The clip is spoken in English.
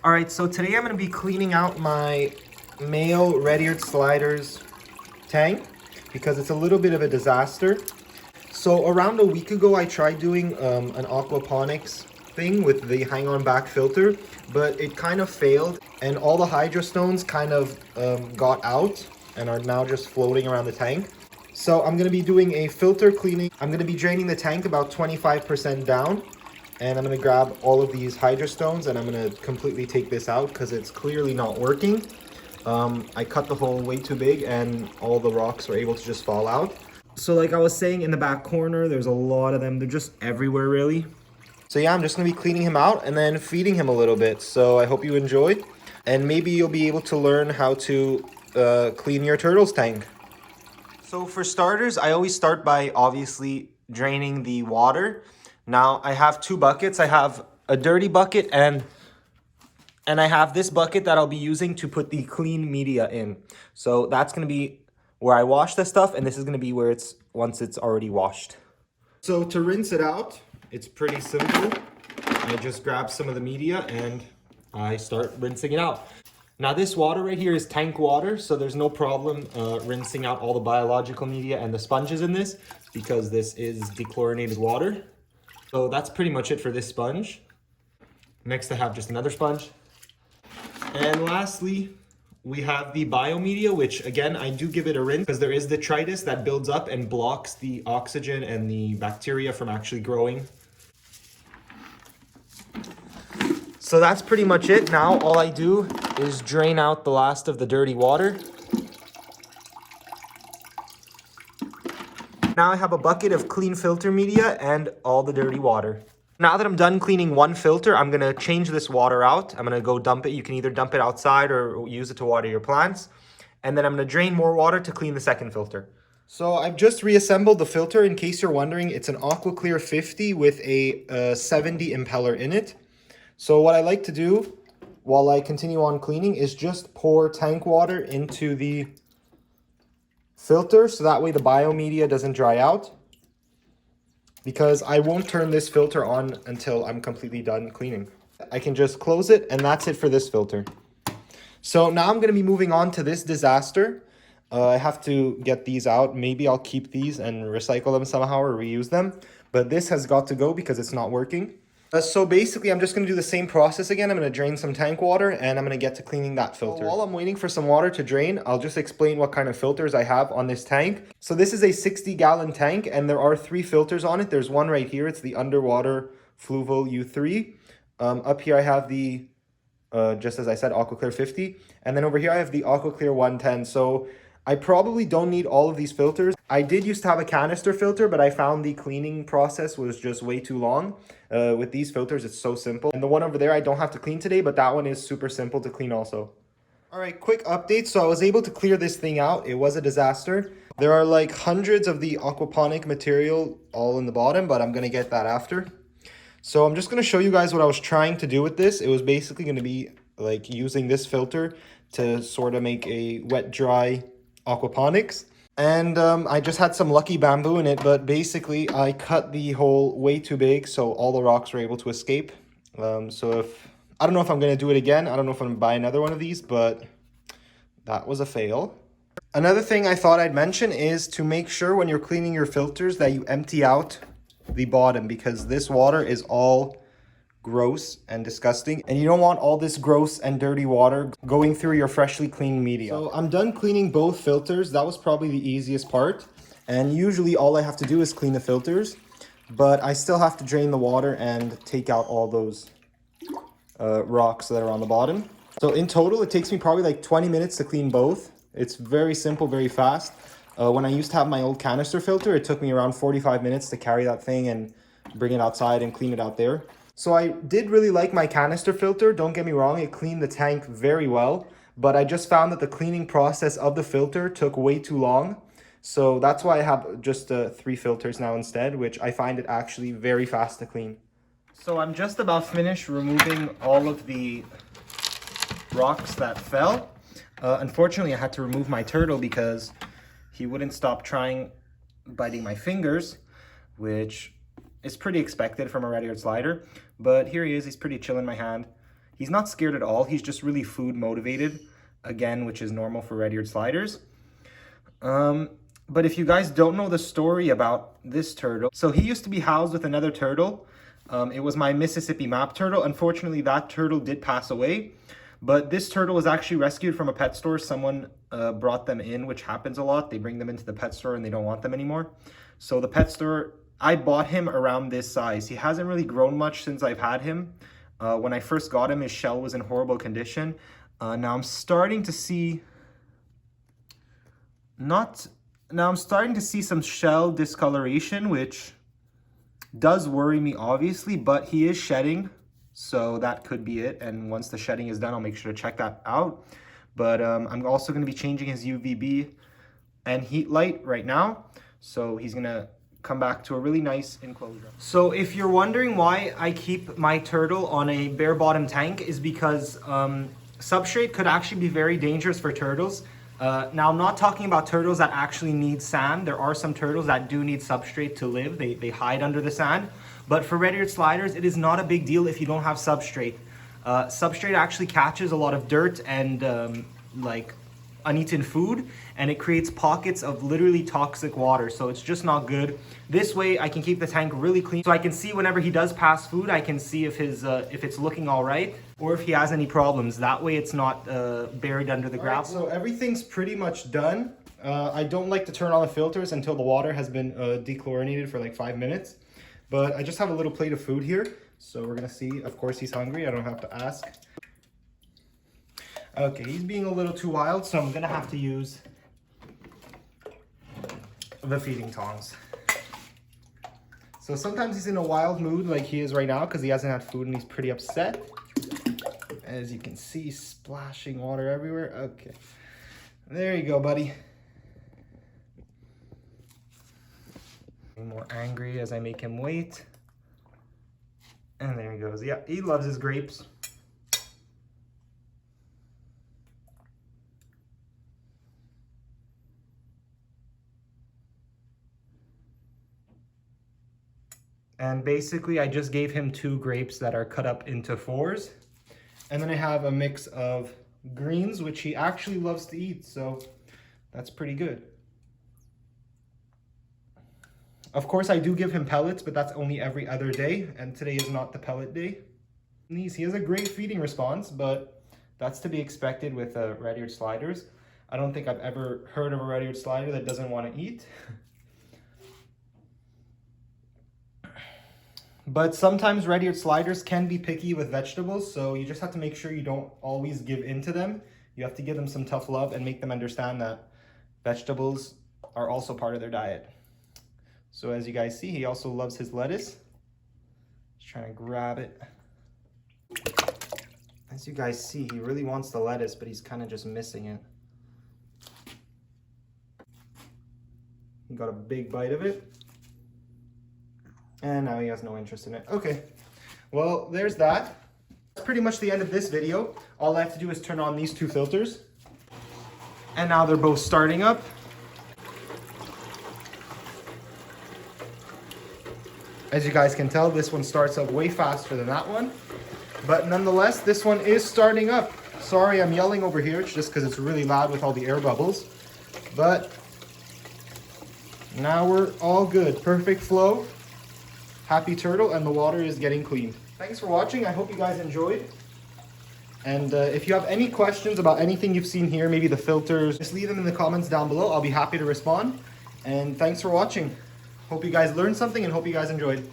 All right, so today I'm gonna be cleaning out my male red-eared sliders tank because it's a little bit of a disaster. So around a week ago, I tried doing an aquaponics thing with the hang-on back filter, but it kind of failed and all the hydrostones kind of got out and are now just floating around the tank. So I'm gonna be doing a filter cleaning. I'm gonna be draining the tank about 25% down, and I'm gonna grab all of these hydrostones and I'm gonna completely take this out because it's clearly not working. I cut the hole way too big and all the rocks were able to just fall out. So like I was saying, in the back corner, there's a lot of them. They're just everywhere really. So yeah, I'm just gonna be cleaning him out and then feeding him a little bit. So I hope you enjoyed, and maybe you'll be able to learn how to clean your turtle's tank. So for starters, I always start by obviously draining the water. Now I have two buckets. I have a dirty bucket and I have this bucket that I'll be using to put the clean media in. So that's gonna be where I wash the stuff, and this is gonna be where it's once it's already washed. So to rinse it out, it's pretty simple. I just grab some of the media and I start rinsing it out. Now this water right here is tank water, so there's no problem rinsing out all the biological media and the sponges in this because this is dechlorinated water. So that's pretty much it for this sponge. Next I have just another sponge. And lastly, we have the biomedia, which again, I do give it a rinse because there is detritus that builds up and blocks the oxygen and the bacteria from actually growing. So that's pretty much it. Now all I do is drain out the last of the dirty water. Now I have a bucket of clean filter media and all the dirty water. Now that I'm done cleaning one filter, I'm gonna change this water out. I'm gonna go dump it. You can either dump it outside or use it to water your plants. And then I'm gonna drain more water to clean the second filter. So I've just reassembled the filter. In case you're wondering, it's an AquaClear 50 with a 70 impeller in it. So what I like to do while I continue on cleaning is just pour tank water into the filter so that way the biomedia doesn't dry out, because I won't turn this filter on until I'm completely done cleaning. I can just close it, and that's it for this filter. So now I'm going to be moving on to this disaster. I have to get these out. Maybe I'll keep these and recycle them somehow or reuse them, but this has got to go because it's not working. So basically, I'm just going to do the same process again. I'm going to drain some tank water and I'm going to get to cleaning that filter. So while I'm waiting for some water to drain, I'll just explain what kind of filters I have on this tank. So this is a 60-gallon tank and there are 3 filters on it. There's one right here. It's the underwater Fluval U3. Up here I have the, just as I said, AquaClear 50. And then over here I have the AquaClear 110. So I probably don't need all of these filters. I did used to have a canister filter, but I found the cleaning process was just way too long. With these filters, it's so simple. And the one over there, I don't have to clean today, but that one is super simple to clean also. All right, quick update. So I was able to clear this thing out. It was a disaster. There are like hundreds of the aquaponic material all in the bottom, but I'm gonna get that after. So I'm just gonna show you guys what I was trying to do with this. It was basically gonna be like using this filter to sort of make a wet, dry aquaponics. And I just had some lucky bamboo in it, but basically I cut the hole way too big so all the rocks were able to escape. So I don't know if I'm going to do it again. I don't know if I'm going to buy another one of these, but that was a fail. Another thing I thought I'd mention is to make sure when you're cleaning your filters that you empty out the bottom, because this water is all gross and disgusting, and you don't want all this gross and dirty water going through your freshly cleaned media. So I'm done cleaning both filters. That was probably the easiest part, and usually all I have to do is clean the filters, but I still have to drain the water and take out all those rocks that are on the bottom. So in total it takes me probably like 20 minutes to clean both. It's very simple, very fast. When I used to have my old canister filter, it took me around 45 minutes to carry that thing and bring it outside and clean it out there. So I did really like my canister filter. Don't get me wrong, it cleaned the tank very well, but I just found that the cleaning process of the filter took way too long. So that's why I have just 3 filters now instead, which I find it actually very fast to clean. So I'm just about finished removing all of the rocks that fell. Unfortunately, I had to remove my turtle because he wouldn't stop trying biting my fingers, which is pretty expected from a red-eared slider. But here he is, he's pretty chill in my hand. He's not scared at all. He's just really food motivated, again, which is normal for red-eared sliders. But if you guys don't know the story about this turtle, so he used to be housed with another turtle. It was my Mississippi map turtle. Unfortunately, that turtle did pass away. But this turtle was actually rescued from a pet store. Someone brought them in, which happens a lot. They bring them into the pet store and they don't want them anymore. So the pet store, I bought him around this size. He hasn't really grown much since I've had him. When I first got him, his shell was in horrible condition. Now I'm starting to see some shell discoloration, which does worry me obviously, but he is shedding. So that could be it. And once the shedding is done, I'll make sure to check that out. But I'm also going to be changing his UVB and heat light right now. So he's going to come back to a really nice enclosure. So if you're wondering why I keep my turtle on a bare bottom tank, is because substrate could actually be very dangerous for turtles. Now I'm not talking about turtles that actually need sand. There are some turtles that do need substrate to live. They hide under the sand. But for red-eared sliders, it is not a big deal if you don't have substrate. Substrate actually catches a lot of dirt and like uneaten food, and it creates pockets of literally toxic water. So it's just not good. This way I can keep the tank really clean. So I can see whenever he does pass food, I can see if it's looking all right or if he has any problems. That way it's not buried under the gravel. Right, so everything's pretty much done. I don't like to turn on the filters until the water has been dechlorinated for like 5 minutes. But I just have a little plate of food here. So we're gonna see, of course he's hungry, I don't have to ask. Okay, he's being a little too wild, so I'm gonna have to use the feeding tongs. So sometimes he's in a wild mood like he is right now because he hasn't had food and he's pretty upset. As you can see, splashing water everywhere. Okay, there you go, buddy. More angry as I make him wait. And there he goes. Yeah, he loves his grapes. And basically I just gave him 2 grapes that are cut up into 4s. And then I have a mix of greens, which he actually loves to eat, so that's pretty good. Of course, I do give him pellets, but that's only every other day, and today is not the pellet day. He has a great feeding response, but that's to be expected with red-eared sliders. I don't think I've ever heard of a red-eared slider that doesn't want to eat. But sometimes red-eared sliders can be picky with vegetables, so you just have to make sure you don't always give in to them. You have to give them some tough love and make them understand that vegetables are also part of their diet. So as you guys see, he also loves his lettuce. Just trying to grab it. As you guys see, he really wants the lettuce, but he's kind of just missing it. He got a big bite of it. And now he has no interest in it. Okay, well, there's that. That's pretty much the end of this video. All I have to do is turn on these 2 filters. And now they're both starting up. As you guys can tell, this one starts up way faster than that one. But nonetheless, this one is starting up. Sorry, I'm yelling over here. It's just because it's really loud with all the air bubbles. But now we're all good. Perfect flow. Happy turtle, and the water is getting clean. Thanks for watching. I hope you guys enjoyed. And if you have any questions about anything you've seen here, maybe the filters, just leave them in the comments down below. I'll be happy to respond. And thanks for watching. Hope you guys learned something and hope you guys enjoyed.